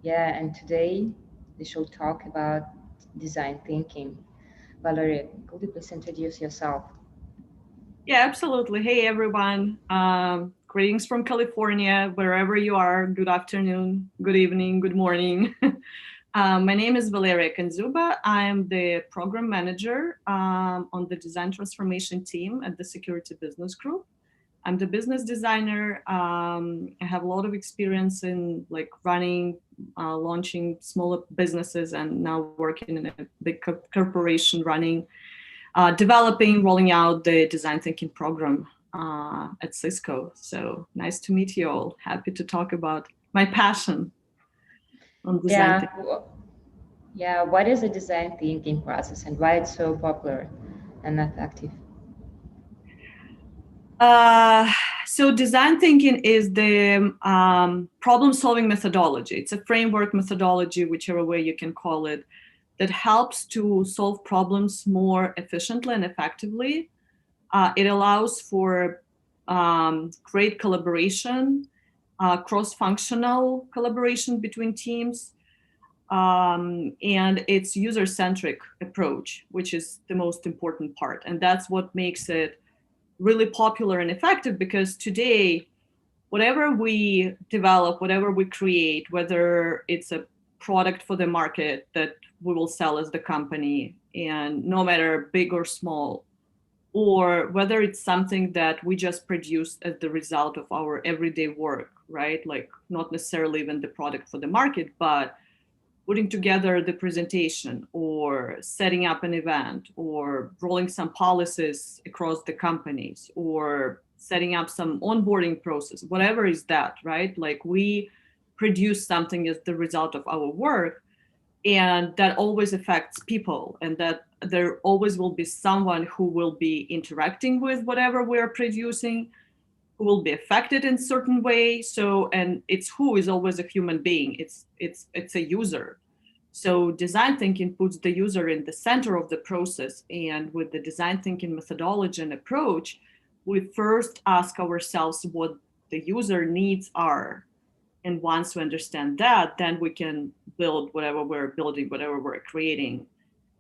Yeah, and today we shall talk about design thinking. Valerie, could you please introduce yourself? Yeah, absolutely. Hey, everyone. Greetings from California, wherever you are. Good afternoon, good evening, good morning. My name is Valeria Kanzuba. I am the program manager on the design transformation team at the Security Business Group. I'm the business designer. I have a lot of experience in like running, launching smaller businesses, and now working in a big corporation running developing, rolling out the design thinking program at Cisco. So nice to meet you all. Happy to talk about my passion on design Yeah, thinking. yeah. What is the design thinking process and why it's so popular and effective? Uh, so design thinking is the problem-solving methodology. It's a framework methodology, whichever way you can call it, that helps to solve problems more efficiently and effectively. It allows for great collaboration, cross-functional collaboration between teams, and its user-centric approach, which is the most important part. And that's what makes it really popular and effective, because today, whatever we develop, whatever we create, whether it's a product for the market that we will sell as the company, and no matter big or small, or whether it's something that we just produce as the result of our everyday work, right? Like not necessarily even the product for the market, but putting together the presentation or setting up an event or rolling some policies across the companies or setting up some onboarding process, whatever is that, right? Like we produce something as the result of our work, and that always affects people, and that there always will be someone who will be interacting with whatever we're producing, who will be affected in certain way. So, and it's who is always a human being, it's a user. So design thinking puts the user in the center of the process, and with the design thinking methodology and approach, we first ask ourselves what the user needs are, and once we understand that, then we can build whatever we're building, whatever we're creating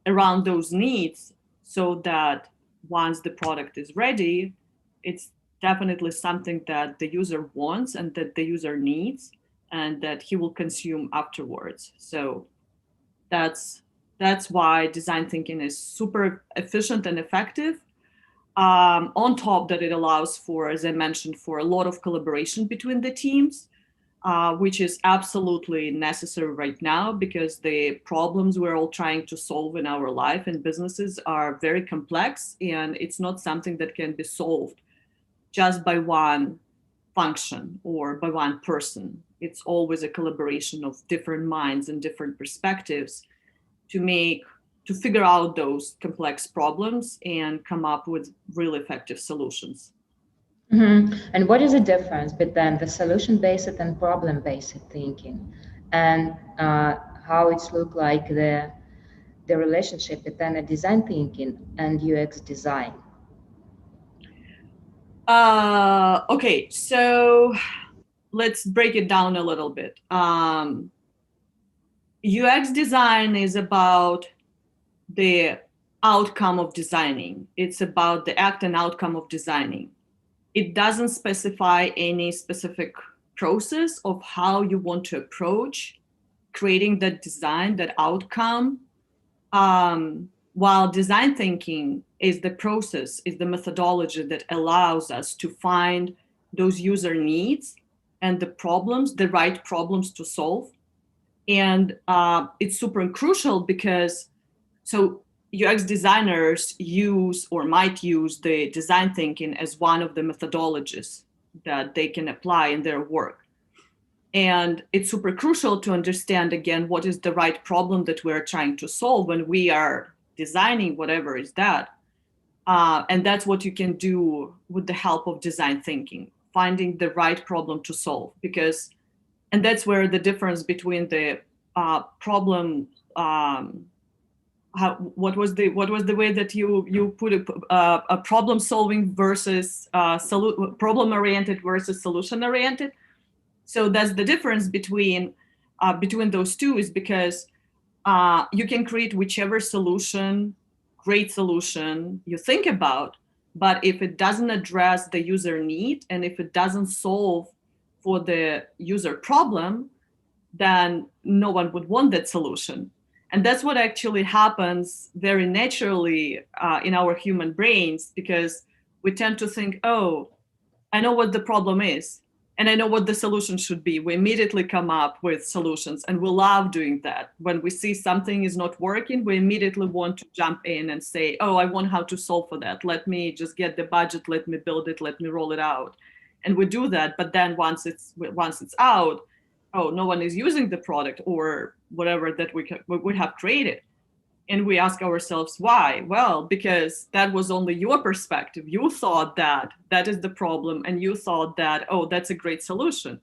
around those needs, so that once the product is ready, it's definitely something that the user wants and that the user needs and that he will consume afterwards. So that's that's why design thinking is super efficient and effective. On top that, it allows for, as I mentioned, for a lot of collaboration between the teams, which is absolutely necessary right now, because the problems we're all trying to solve in our life and businesses are very complex, and it's not something that can be solved just by one function or by one person. It's always a collaboration of different minds and different perspectives to make to figure out those complex problems and come up with really effective solutions. And what is the difference between the solution-based and problem-based thinking, and how it's look like the relationship between the design thinking and UX design? Okay, so let's break it down a little bit. UX design is about the outcome of designing. It's about the act and outcome of designing. It doesn't specify any specific process of how you want to approach creating that design, that outcome. While design thinking is the process, is the methodology that allows us to find those user needs and the problems, the right problems to solve. And it's super crucial because so UX designers use or might use the design thinking as one of the methodologies that they can apply in their work. And it's super crucial to understand, again, what is the right problem that we're trying to solve when we are designing whatever is that. And that's what you can do with the help of design thinking, finding the right problem to solve. Because, and that's where the difference between the problem, what was the way that you put it, a problem solving versus problem oriented versus solution oriented. So that's the difference between between those two is because you can create whichever solution, great solution you think about, but if it doesn't address the user need and if it doesn't solve for the user problem, then no one would want that solution. And that's what actually happens very naturally in our human brains, because we tend to think, oh, I know what the problem is and I know what the solution should be. We immediately come up with solutions, and we love doing that. When we see something is not working, we immediately want to jump in and say, oh, I want how to solve for that. Let me just get the budget, let me build it, let me roll it out. And we do that. But then once it's out, oh, no one is using the product or whatever that we have created. And we ask ourselves why. Well, because that was only your perspective. You thought that that is the problem, and you thought that, oh, that's a great solution.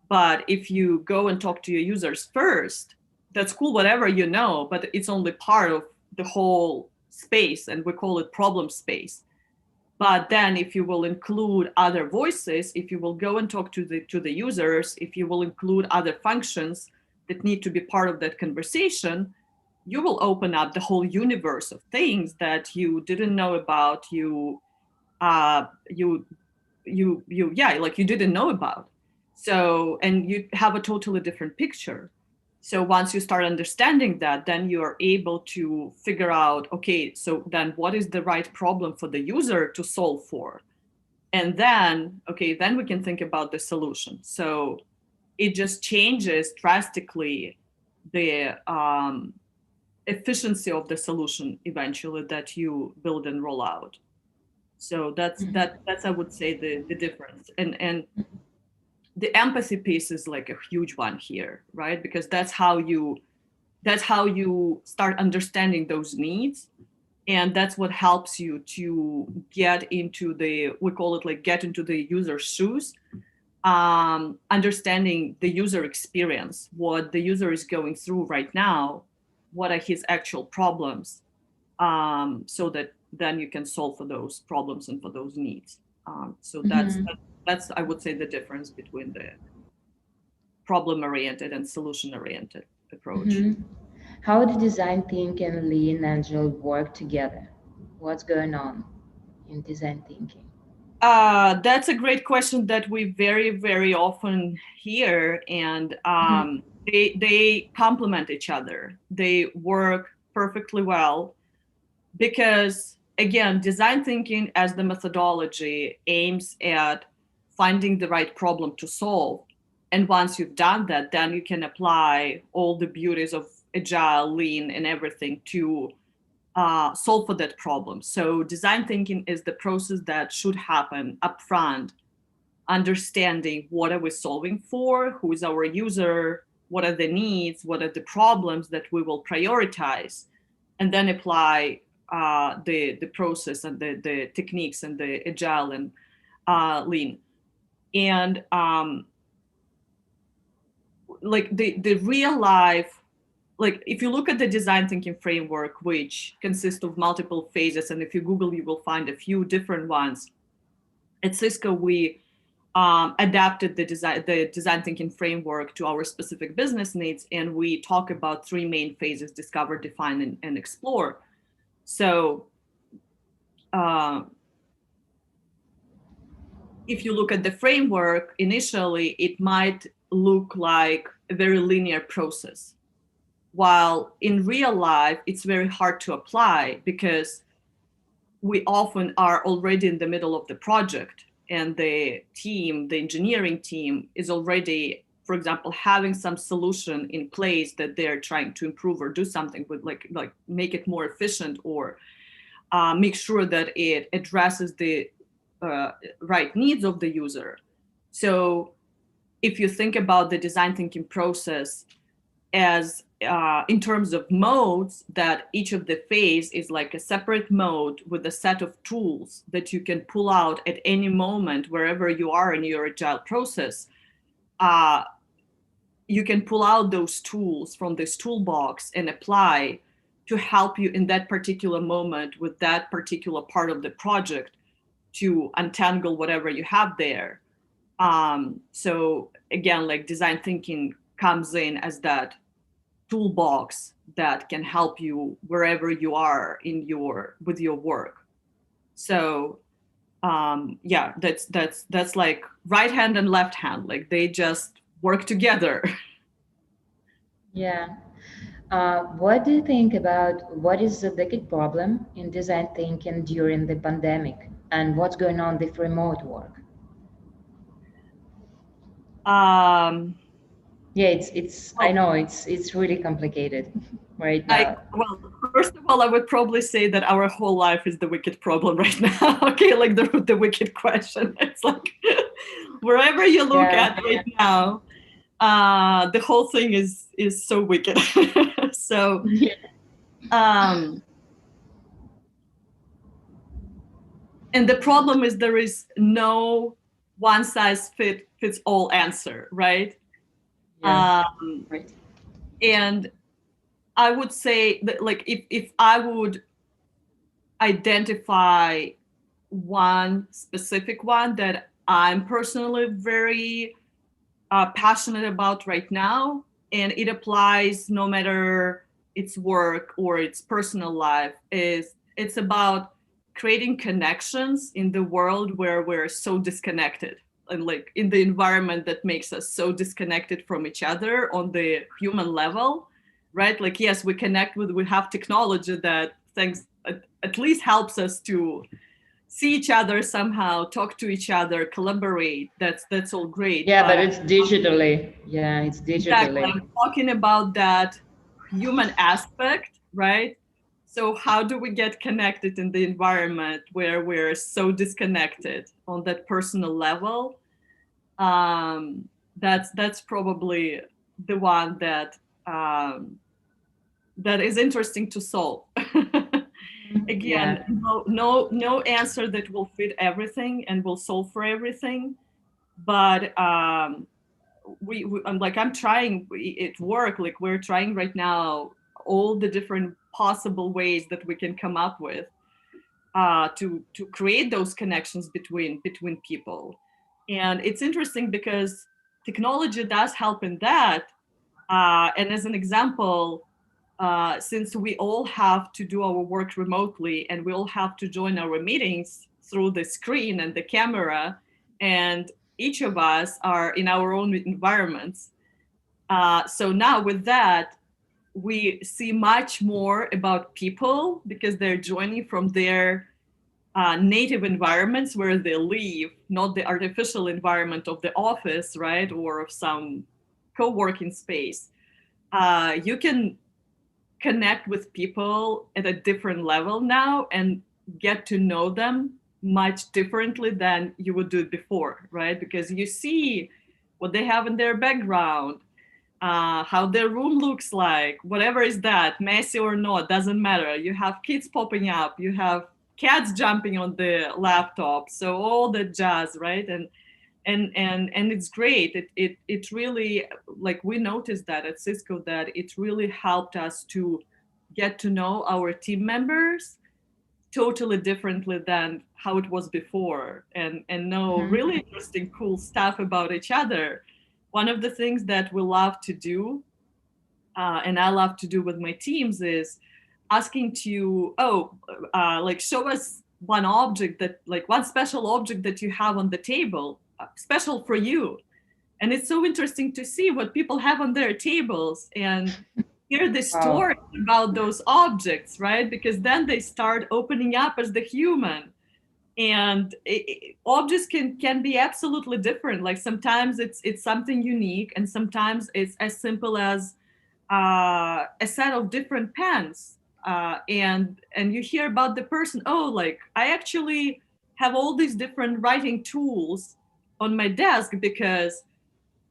But if you go and talk to your users first, that's cool, whatever you know, but it's only part of the whole space, and we call it problem space. But then if you will include other voices, if you will go and talk to the users, if you will include other functions that need to be part of that conversation, you will open up the whole universe of things that you didn't know about, like you didn't know about. So, and you have a totally different picture. So once you start understanding that, then you are able to figure out, okay, so then what is the right problem for the user to solve for? And then, okay, then we can think about the solution. So it just changes drastically the efficiency of the solution eventually that you build and roll out. So that's I would say the difference. And the empathy piece is like a huge one here, right? Because that's how you start understanding those needs, and that's what helps you to get into we call it like get into the user's shoes, understanding the user experience, what the user is going through right now, what are his actual problems, so that then you can solve for those problems and for those needs. So that's I would say the difference between the problem-oriented and solution-oriented approach. How do design thinking, lean, and agile work together? What's going on in design thinking? That's a great question that we very, very often hear, and they complement each other. They work perfectly well because, again, design thinking as the methodology aims at finding the right problem to solve. And once you've done that, then you can apply all the beauties of agile, lean, and everything to solve for that problem. So design thinking is the process that should happen upfront, understanding what are we solving for, who is our user, what are the needs, what are the problems that we will prioritize, and then apply the process and the techniques and the agile and lean. And like the real life, like if you look at the design thinking framework, which consists of multiple phases, and if you Google, you will find a few different ones. At Cisco, we adapted the design thinking framework to our specific business needs, and we talk about three main phases: discover, define, and explore. So if you look at the framework, initially it might look like a very linear process, while in real life it's very hard to apply because we often are already in the middle of the project, and the engineering team is already, for example, having some solution in place that they're trying to improve or do something with, like make it more efficient, or make sure that it addresses the right needs of the user. So if you think about the design thinking process as in terms of modes, that each of the phase is like a separate mode with a set of tools that you can pull out at any moment wherever you are in your agile process. You can pull out those tools from this toolbox and apply to help you in that particular moment with that particular part of the project to untangle whatever you have there. So again, like design thinking comes in as that toolbox that can help you wherever you are in your with your work. So yeah, that's like right hand and left hand, like they just work together. Yeah. What do you think about what is the big problem in design thinking during the pandemic and what's going on with remote work? um Yeah, it's I well, know it's really complicated right I now. well, first of all, I would probably say that our whole life is the wicked problem right now. Okay, like the wicked question. It's like wherever you look Yeah. at right now, the whole thing is so wicked. So Yeah. um and the problem is there is no one size fits all answer, right? Yeah. um Right. and I would say that, like, if I would identify one specific one that I'm personally very passionate about right now, and it applies no matter its work or its personal life, is it's about creating connections in the world where we're so disconnected, and like in the environment that makes us so disconnected from each other on the human level, right? Like, yes, we have technology that things at least helps us to see each other somehow, talk to each other, collaborate. That's all great. Yeah, but But it's digitally. Yeah, it's exactly, digitally. I'm talking about that human aspect, right? So how do we get connected in the environment where we're so disconnected on that personal level? That's probably the one um, that is interesting to solve. Mhm. Again, Yeah. no answer that will fit everything and will solve for everything, but I'm trying at work, like we're trying right now all the different possible ways that we can come up with to create those connections between people. And it's interesting because technology does help in that. And as an example, since we all have to do our work remotely and we all have to join our meetings through the screen and the camera, and each of us are in our own environments. So now with that, we see much more about people because they're joining from their native environments where they live, not the artificial environment of the office, right, or of some co-working space. You can connect with people at a different level now and get to know them much differently than you would do it before, right? Because you see what they have in their background, how their room looks like, whatever is that, messy or not, doesn't matter. You have kids popping up, you have cats jumping on the laptop, so all the jazz, right? And it's great. It really, like, we noticed that at Cisco that it really helped us to get to know our team members totally differently than how it was before, and know Mhm. really interesting cool stuff about each other. One of the things that we love to do, and I love to do with my teams, is asking to, like, show us one object, that like one special object that you have on the table, special for you. And it's so interesting to see what people have on their tables and hear the Wow. story about those objects, right? Because then they start opening up as the human. And objects can be absolutely different. Like sometimes it's something unique, and sometimes it's as simple as a set of different pens. And you hear about the person. Oh, like, I actually have all these different writing tools on my desk because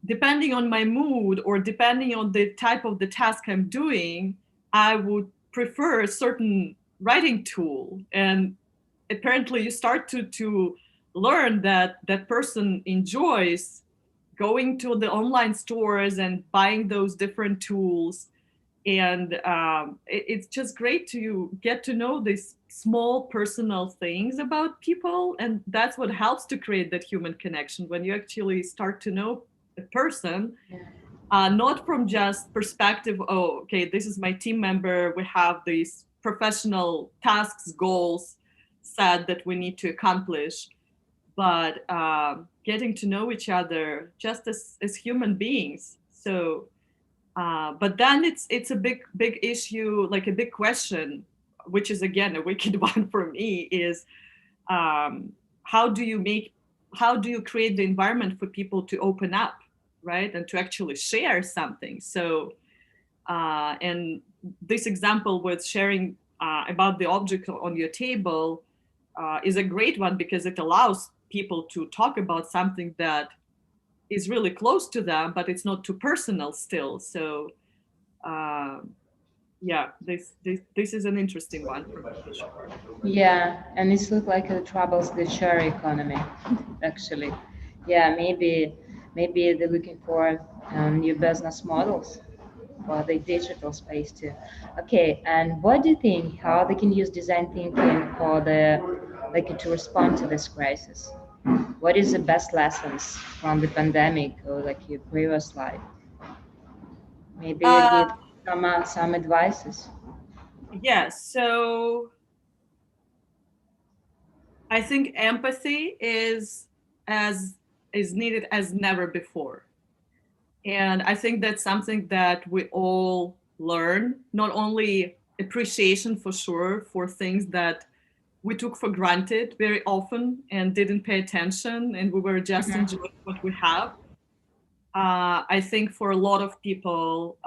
depending on my mood or depending on the type of the task I'm doing, I would prefer a certain writing tool. And apparently you start to learn that that person enjoys going to the online stores and buying those different tools. And it's just great to get to know these small personal things about people, and that's what helps to create that human connection when you actually start to know a person. Yeah. not from just perspective, oh, okay, this is my team member, we have these professional tasks, goals set that we need to accomplish, but getting to know each other just as human beings. So but then it's a big issue, like a big question, which is again a wicked one for me, is um, how do you make how do you create the environment for people to open up, right, and to actually share something. So and this example with sharing about the object on your table is a great one, because it allows people to talk about something that is really close to them, but it's not too personal still. So um, yeah, this is an interesting one for me, for sure. Yeah, and it's look like it troubles the share economy, actually. Yeah, maybe they're looking for new business models for the digital space too. Okay, and what do you think? How they can use design thinking for the like to respond to this crisis? What is the best lessons from the pandemic or like your previous life? Maybe you Uh, give some advices. yes. So I think empathy as is needed as never before. And I think that's something that we all learn, not only appreciation for sure for things that we took for granted very often and didn't pay attention, and we were just Mhm. enjoying what we have. I think for a lot of people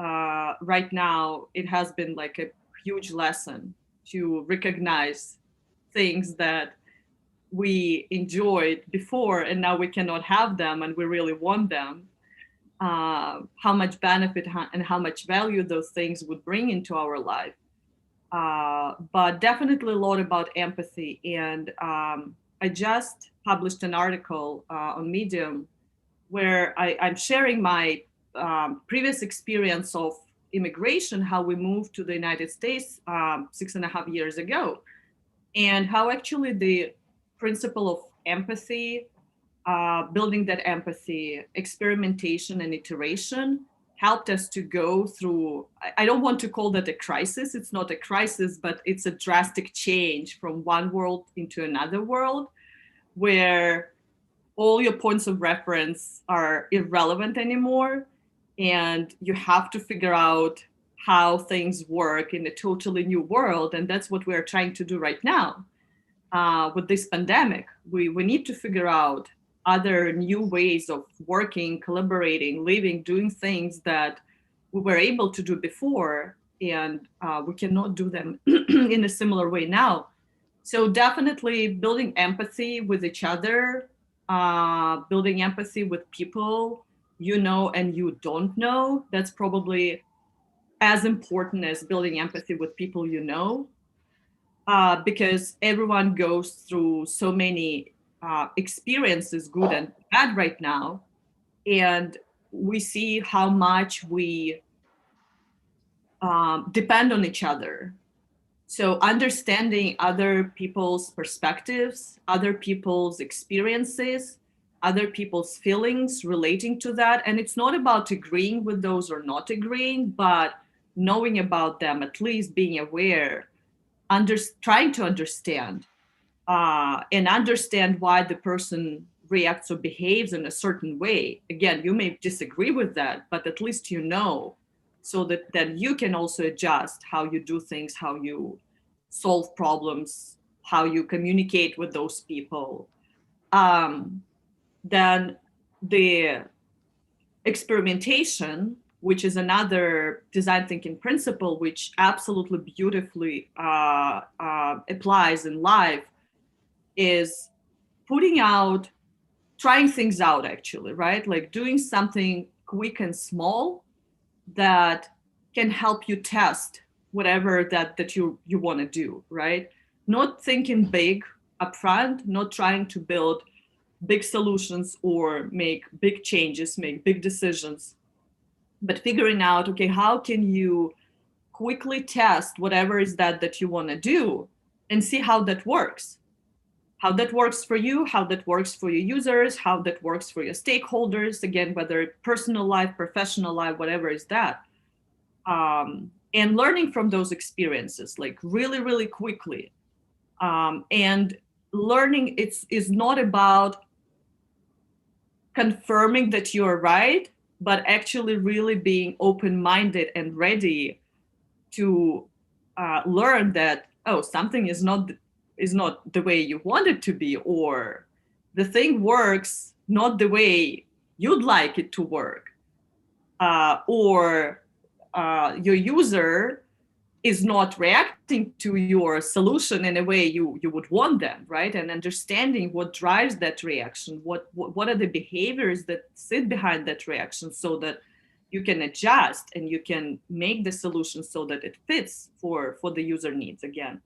right now, it has been like a huge lesson to recognize things that we enjoyed before and now we cannot have them and we really want them. How much benefit and how much value those things would bring into our life. But definitely a lot about empathy. And I just published an article on Medium where I'm sharing my previous experience of immigration, how we moved to the United States 6.5 years ago, and how actually the principle of empathy, building that empathy, experimentation, and iteration helped us to go through. I don't want to call that a crisis. It's not a crisis, but it's a drastic change from one world into another world where all your points of reference are irrelevant anymore. And you have to figure out how things work in a totally new world. And that's what we're trying to do right now with this pandemic. We need to figure out other new ways of working, collaborating, living, doing things that we were able to do before. And we cannot do them in a similar way now. So definitely building empathy with each other, building empathy with people you know and you don't know. That's probably as important as building empathy with people you know, because everyone goes through so many experiences, good and bad, right now, and we see how much we depend on each other. So understanding other people's perspectives, other people's experiences, other people's feelings relating to that. And it's not about agreeing with those or not agreeing, but knowing about them, at least being aware, trying to understand, and understand why the person reacts or behaves in a certain way. Again, you may disagree with that, but at least you know, so that then you can also adjust how you do things, how you solve problems, how you communicate with those people. Um, then the experimentation, which is another design thinking principle, which absolutely beautifully applies in life, is putting out, trying things out, actually, right? Like doing something quick and small that can help you test whatever that you want to do, right? Not thinking big upfront, not trying to build big solutions or make big changes, make big decisions, but figuring out, okay, how can you quickly test whatever is that you want to do and see how that works. how that works for you, how that works for your users, how that works for your stakeholders, again, whether it's personal life, professional life, whatever is that. And learning from those experiences, like really, really quickly. And learning is not about confirming that you're right, but actually really being open-minded and ready to learn that, oh, something is not the way you want it to be, or the thing works not the way you'd like it to work, or your user is not reacting to your solution in a way you would want them, right? And understanding what drives that reaction, what are the behaviors that sit behind that reaction, so that you can adjust and you can make the solution so that it fits for the user needs again.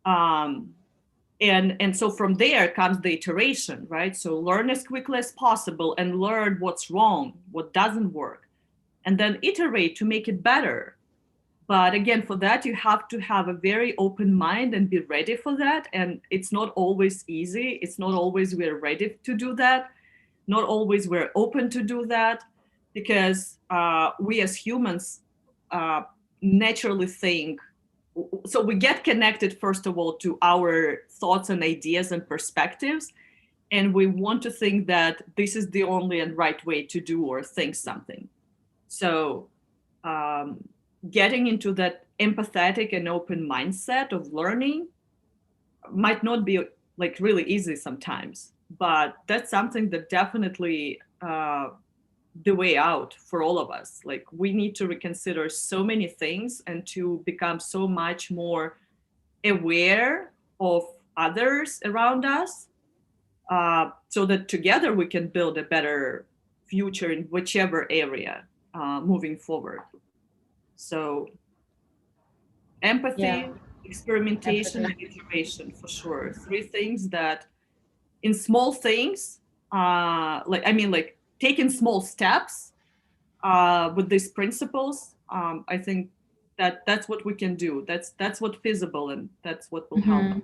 And so from there comes the iteration, right? So learn as quickly as possible and learn what's wrong, what doesn't work, and then iterate to make it better. But again, for that, you have to have a very open mind and be ready for that. And it's not always easy. It's not always we're ready to do that. Not always we're open to do that, because we as humans naturally think. So we get connected, first of all, to our thoughts and ideas and perspectives. And we want to think that this is the only and right way to do or think something. So getting into that empathetic and open mindset of learning might not be like really easy sometimes, but that's something that definitely the way out for all of us. Like, we need to reconsider so many things and to become so much more aware of others around us, so that together we can build a better future in whichever area moving forward. So Yeah, empathy, experimentation, empathy. and iteration, for sure. Three things that in small things, like taking small steps with these principles. I think that's what we can do. That's what feasible, and that's what will help us.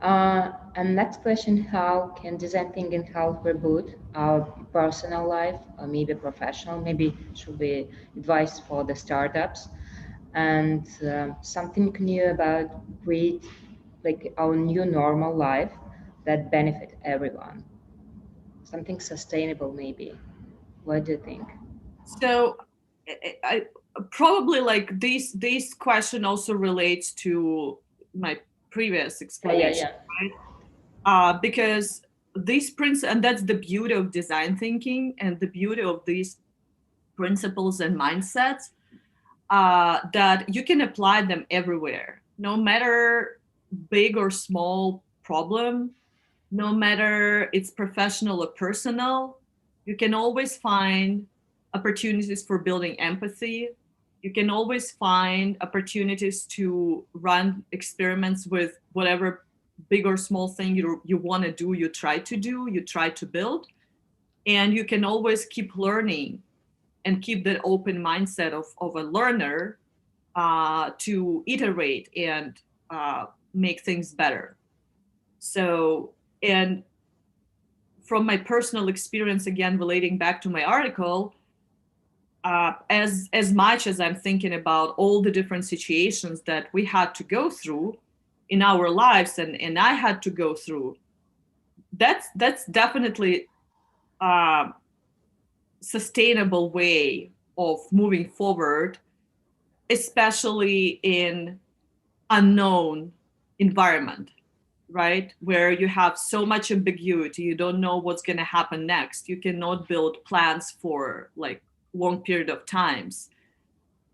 Mm-hmm. And next question, how can design thinking help reboot our personal life, or maybe professional, maybe should be advice for the startups, and something new about create like our new normal life that benefit everyone, something sustainable maybe. What do you think? So I probably, like, this question also relates to my previous Yeah, yeah, explanation, yeah. right? Because these principles, and that's the beauty of design thinking and the beauty of these principles and mindsets, that you can apply them everywhere, no matter big or small problem, no matter it's professional or personal. You can always find opportunities for building empathy. You can always find opportunities to run experiments with whatever big or small thing you want to do, you try to build. And you can always keep learning and keep that open mindset of a learner, to iterate and make things better. So, and from my personal experience, again, relating back to my article, as much as I'm thinking about all the different situations that we had to go through in our lives, and I had to go through, that's definitely a sustainable way of moving forward, especially in unknown environment, right? Where you have so much ambiguity, you don't know what's going to happen next. You cannot build plans for like long period of times.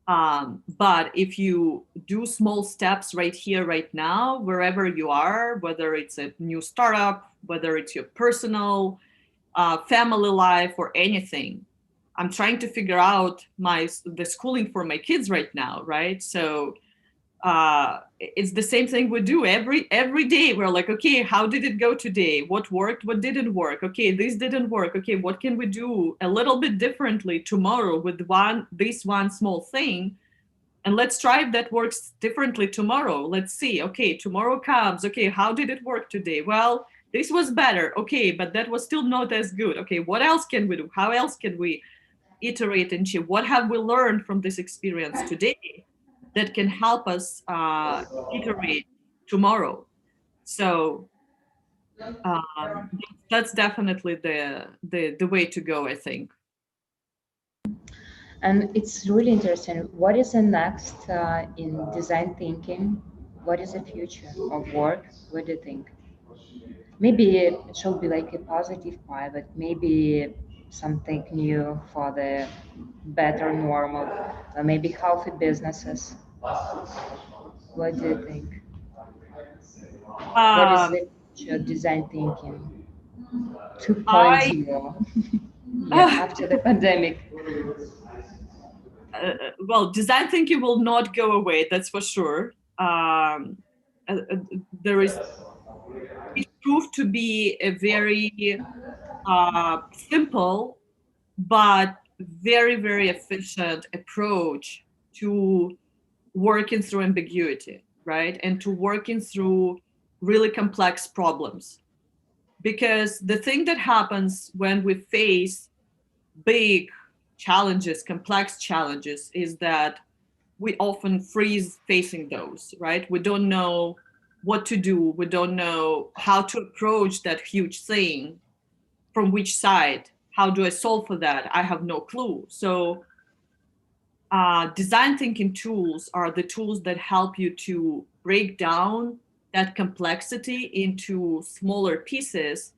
But if you do small steps right here, right now, wherever you are, whether it's a new startup, whether it's your personal family life or anything. I'm trying to figure out the schooling for my kids right now, right? So it's the same thing we do every day. We're like, okay, how did it go today? What worked? What didn't work? Okay, this didn't work. Okay, what can we do a little bit differently tomorrow with this one small thing and let's try if that works differently tomorrow. Let's see. Okay, tomorrow comes. Okay, how did it work today? Well, this was better. Okay, but that was still not as good. Okay, what else can we do? How else can we iterate and change? What have we learned from this experience today that can help us iterate tomorrow? So that's definitely the way to go, I think. And it's really interesting. What is the next in design thinking? What is the future of work? What do you think? Maybe it should be like a positive pivot, maybe something new for the better normal, or maybe healthy businesses. What do you think? What is Um, the future of design thinking I 2.0? Yeah, after the pandemic. well, design thinking will not go away. That's for sure. There is it proved to be a very simple but very very efficient approach to working through ambiguity, right, and to working through really complex problems. Because the thing that happens when we face big challenges, complex challenges, is that we often freeze facing those, right? We don't know what to do. We don't know how to approach that huge thing, from which side. How do I solve for that? I have no clue. So, design thinking tools are the tools that help you to break down that complexity into smaller pieces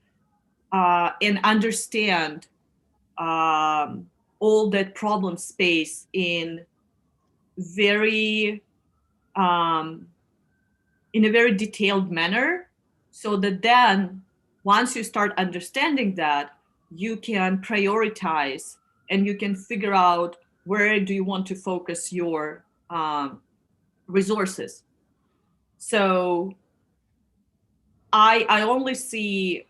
and understand all that problem space very um, in a very detailed manner, so that then once you start understanding that, you can prioritize and you can figure out where do you want to focus your resources. So I only see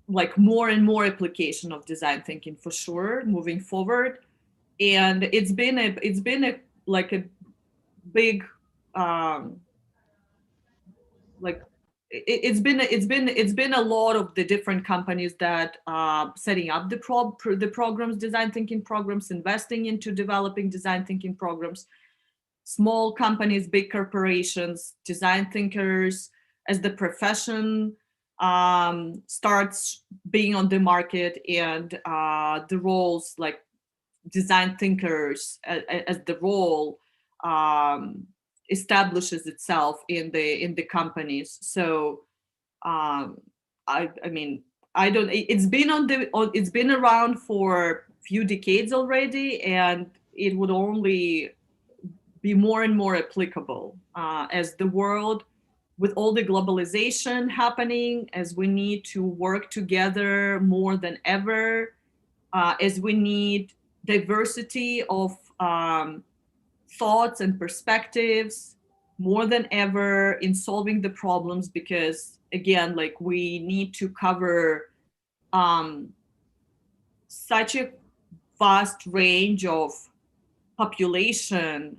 like more and more application of design thinking for sure moving forward. And it's been a like a big um like it's been a lot of the different companies that setting up the programs, design thinking programs, investing into developing design thinking programs, small companies, big corporations, design thinkers as the profession starts being on the market, and the roles like design thinkers as the role um, establishes itself in the companies. So um, I mean I don't. It's been it's been around for a few decades already, and it would only be more and more applicable as the world, with all the globalization happening, as we need to work together more than ever, as we need diversity of thoughts and perspectives more than ever in solving the problems. Because again, like, we need to cover um, such a vast range of population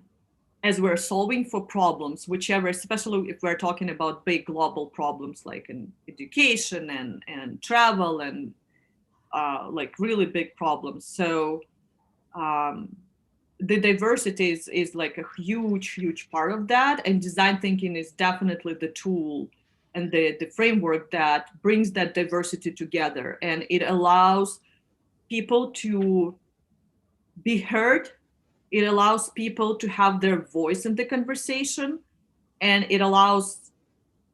as we're solving for problems, whichever, especially if we're talking about big global problems like in education and travel and like really big problems. So um, the diversity is like a huge part of that, and design thinking is definitely the tool and the framework that brings that diversity together, and it allows people to be heard. It allows people to have their voice in the conversation, and it allows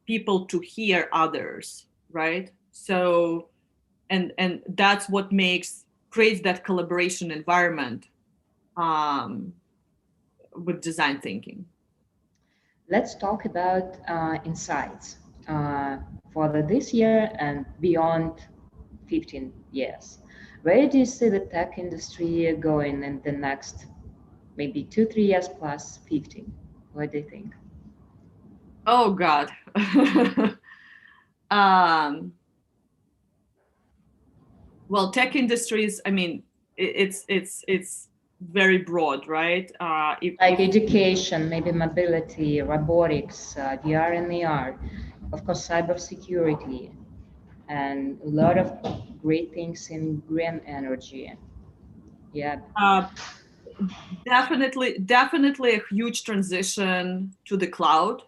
people to hear others, right? So and that's what creates that collaboration environment um, with design thinking. Let's talk about insights uh, for this year and beyond 15 years. Where do you see the tech industry going in the next maybe 2, 3 years plus 15? What do you think? Oh God. um, well, tech industries. I mean, it's very broad, right? Like education, maybe mobility, robotics, VR and AR, of course, cybersecurity, and a lot of great things in green energy. Yeah. uh, definitely a huge transition to the cloud,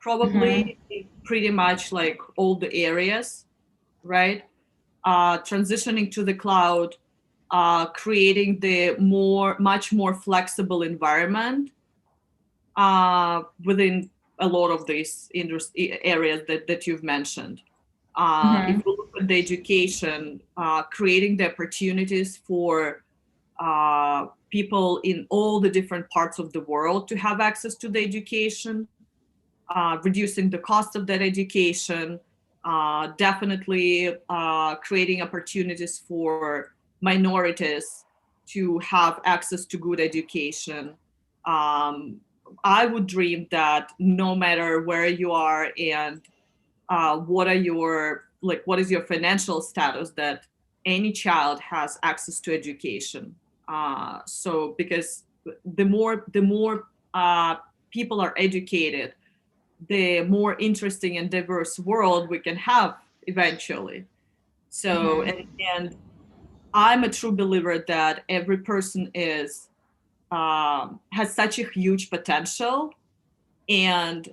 Mm-hmm. probably pretty much like all the areas, right? Transitioning to the cloud, creating the much more flexible environment within a lot of these areas that you've mentioned. If Mm-hmm. we look at the education, creating the opportunities for people in all the different parts of the world to have access to the education, reducing the cost of that education, definitely creating opportunities for minorities to have access to good education. Um, I would dream that no matter where you are and what is your financial status, that any child has access to education. So because the more people are educated, the more interesting and diverse world we can have eventually. So Mm-hmm. and I'm a true believer that every person is has such a huge potential, and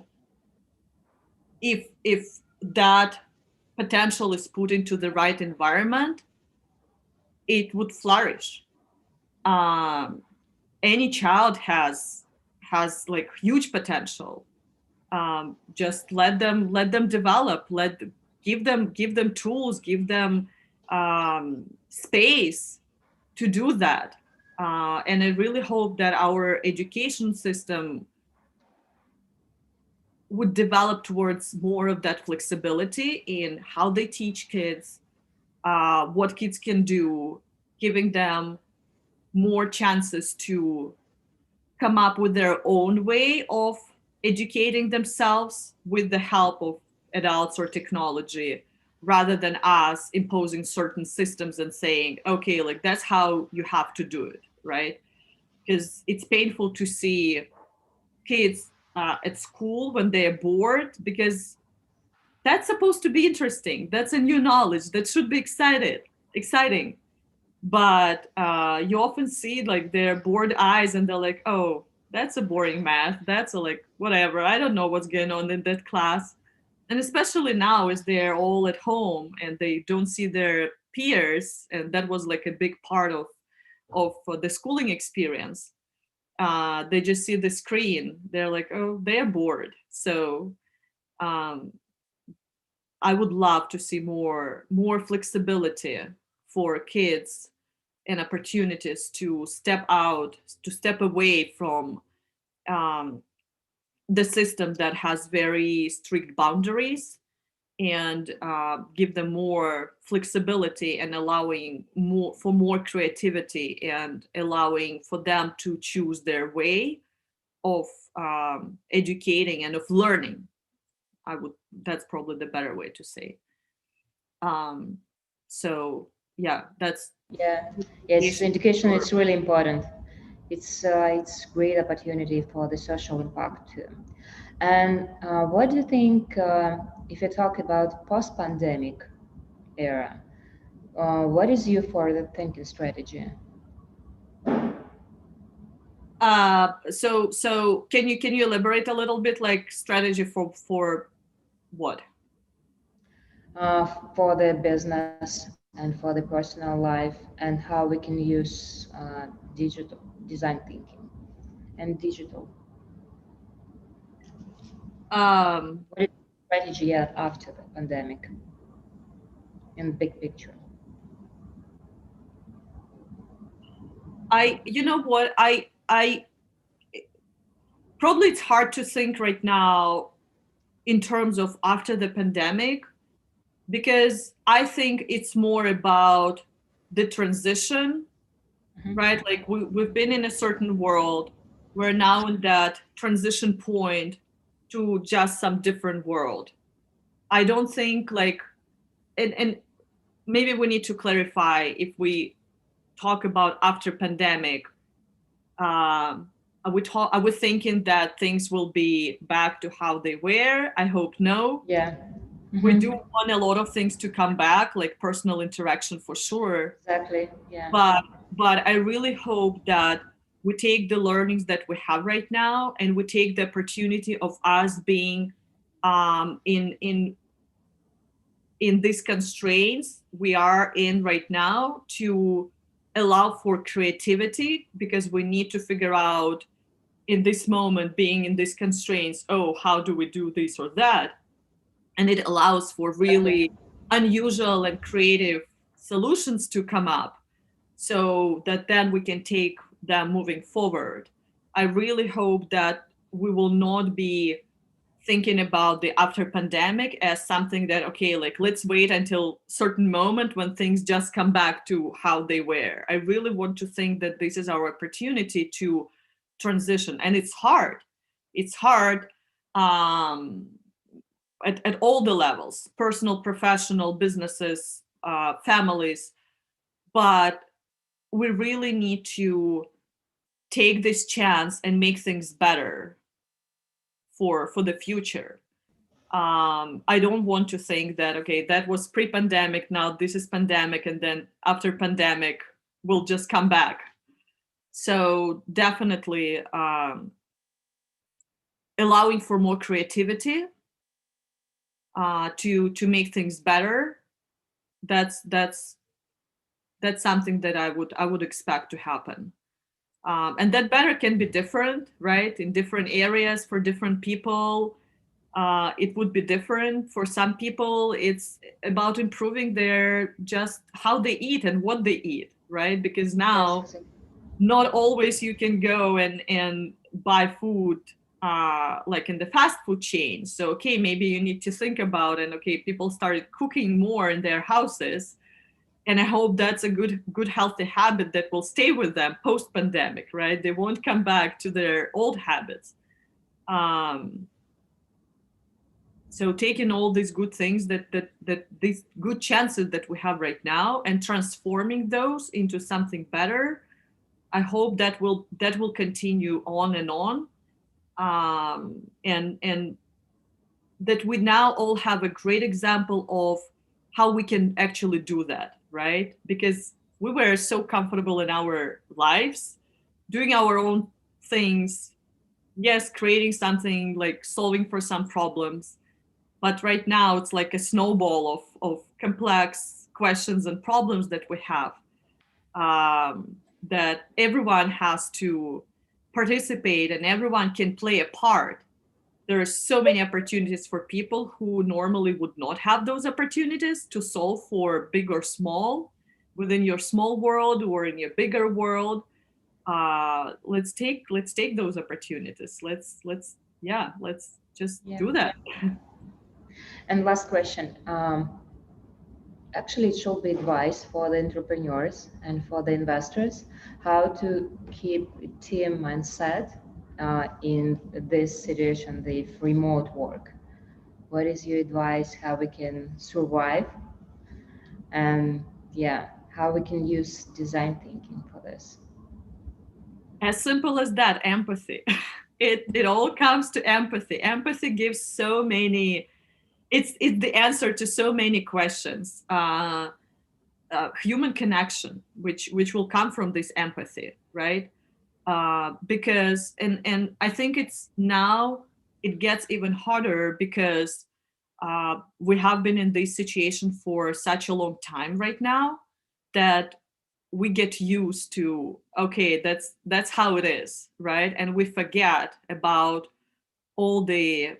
if that potential is put into the right environment, it would flourish. Um, any child has like huge potential. Just let them develop. Give them tools. Give them space to do that. And I really hope that our education system would develop towards more of that flexibility in how they teach kids, what kids can do, giving them more chances to come up with their own way of educating themselves with the help of adults or technology, rather than us imposing certain systems and saying, okay, like that's how you have to do it, right? Because it's painful to see kids at school when they're bored, because that's supposed to be interesting. That's a new knowledge that should be exciting. But you often see like their bored eyes and they're like, oh, that's a boring math. That's a like whatever. I don't know what's going on in that class. And especially now as they're all at home and they don't see their peers, and that was like a big part of the schooling experience. They just see the screen. They're like, oh, they're bored. So um, I would love to see more flexibility for kids and opportunities to step out, to step away from um, the system that has very strict boundaries, and give them more flexibility and allowing more creativity, and allowing for them to choose their way of educating and of learning. I would That's probably the better way to say. Um, so yeah, that's Yeah. Yes, education education for. is really important. It's great opportunity for the social impact too. And what do you think if you talk about post-pandemic era? What is your further thinking strategy So can you elaborate a little bit, like strategy for what? for the business and for the personal life, and how we can use digital design thinking and digital? Um, What is the strategy yet after the pandemic in the big picture? you know what, I probably it's hard to think right now in terms of after the pandemic, because I think it's more about the transition, right? Hmm. Like we've been in a certain world, we're now in that transition point to just some different world. I don't think like, and maybe we need to clarify, if we talk about after pandemic, Are we thinking that things will be back to how they were? I hope no. Yeah. We do Mm-hmm. want a lot of things to come back, like personal interaction for sure. Exactly. Yeah. But I really hope that we take the learnings that we have right now, and we take the opportunity of us being in these constraints we are in right now to allow for creativity, because we need to figure out in this moment, being in these constraints, oh, how do we do this or that? And it allows for Exactly. really unusual and creative solutions to come up, so that then we can take them moving forward. I really hope that we will not be thinking about the after pandemic as something that, okay, like let's wait until certain moment when things just come back to how they were. I really want to think that this is our opportunity to transition, and it's hard. It's hard, um, at all the levels: personal, professional, businesses, families. But we really need to take this chance and make things better for the future. I don't want to think that, okay, that was pre-pandemic, now this is pandemic, and then after pandemic we'll just come back. So definitely, allowing for more creativity, to make things better. That's something that I would expect to happen. And that better can be different, right, in different areas for different people. It would be different for some people. It's about improving their just how they eat and what they eat, right? Because Yes. now Exactly. not always you can go and buy food, like in the fast food chain. So okay, maybe you need to think about, and okay, people started cooking more in their houses, and I hope that's a good healthy habit that will stay with them post pandemic, right? They won't come back to their old habits. um, so taking all these good things, that these good chances that we have right now, and transforming those into something better, I hope that will continue on and on. And that we now all have a great example of how we can actually do that, right? Because we were so comfortable in our lives, doing our own things, yes, creating something, like solving for some problems. But right now it's like a snowball of complex questions and problems that we have, that everyone has to participate and everyone can play a part. There are so many opportunities for people who normally would not have those opportunities to solve for big or small, within your small world or in your bigger world. Let's take those opportunities. Let's just Yeah. do that. And last question. Actually, it should be advice for the entrepreneurs and for the investors how to keep team mindset in this situation, the remote work. What is your advice? How we can survive, and yeah, how we can use design thinking for this? As simple as that, empathy. It all comes to empathy. Empathy gives so many. It's the answer to so many questions. Human connection, which will come from this empathy, right? Because and I think it's now it gets even harder because we have been in this situation for such a long time right now, that we get used to, okay, that's how it is, right? And we forget about all the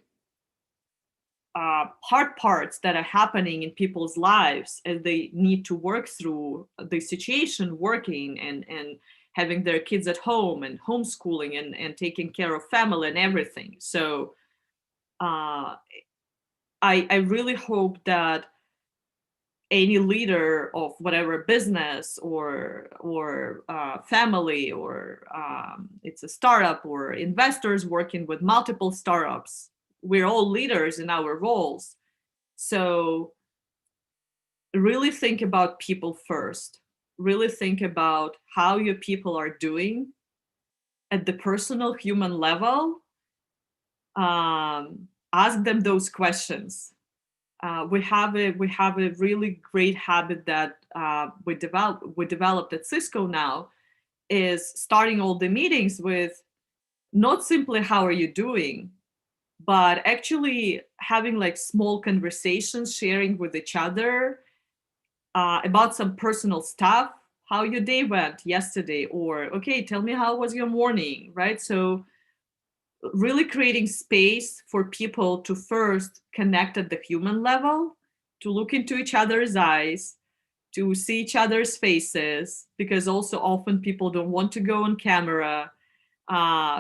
hard parts that are happening in people's lives as they need to work through the situation, working and having their kids at home and homeschooling and taking care of family and everything. So uh, I really hope that any leader of whatever business or family, or it's a startup, or investors working with multiple startups, we're all leaders in our roles. So really think about people first. Really think about how your people are doing, at the personal human level, ask them those questions. We have a really great habit that we developed at Cisco now, is starting all the meetings with not simply how are you doing, but actually having like small conversations, sharing with each other about some personal stuff, how your day went yesterday, or okay, tell me how was your morning, right? So really creating space for people to first connect at the human level, to look into each other's eyes, to see each other's faces, because also often people don't want to go on camera.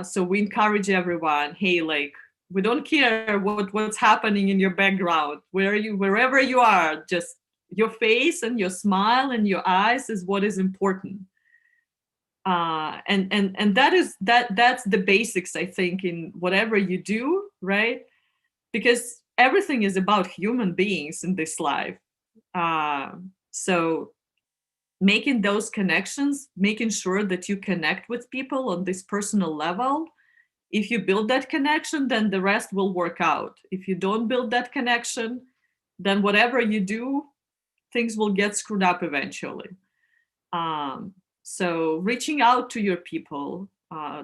So we encourage everyone, hey, like, we don't care what's happening in your background, wherever you are, just your face and your smile and your eyes is what is important. And that's the basics, I think, in whatever you do, right? Because everything is about human beings in this life. So making those connections, making sure that you connect with people on this personal level. If you build that connection, then the rest will work out. If you don't build that connection, then whatever you do, things will get screwed up eventually. Um, so reaching out to your people,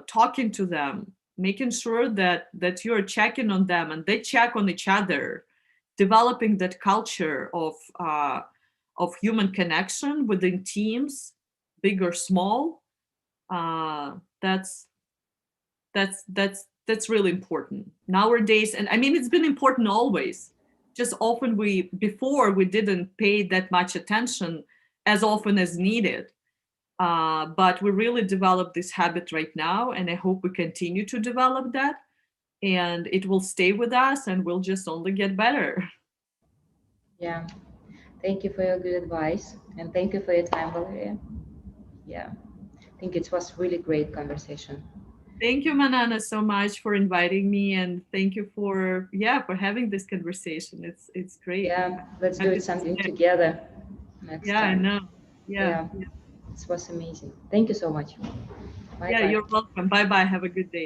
talking to them, making sure that you're checking on them and they check on each other, developing that culture of human connection within teams, big or small. That's that's really important nowadays. And I mean, it's been important always. Just often before we didn't pay that much attention as often as needed. But we really developed this habit right now, and I hope we continue to develop that, and it will stay with us, and we'll just only get better. Yeah. Thank you for your good advice, and thank you for your time, Valeria. Yeah. I think it was really great conversation. Thank you, Manana, so much for inviting me, and thank you for having this conversation. It's great. Yeah, let's do Happy it to something connect. together next Yeah, I time. know. Yeah, Yeah, this was amazing. Thank you so much. Bye yeah, bye. you're welcome. Bye bye. Have a good day.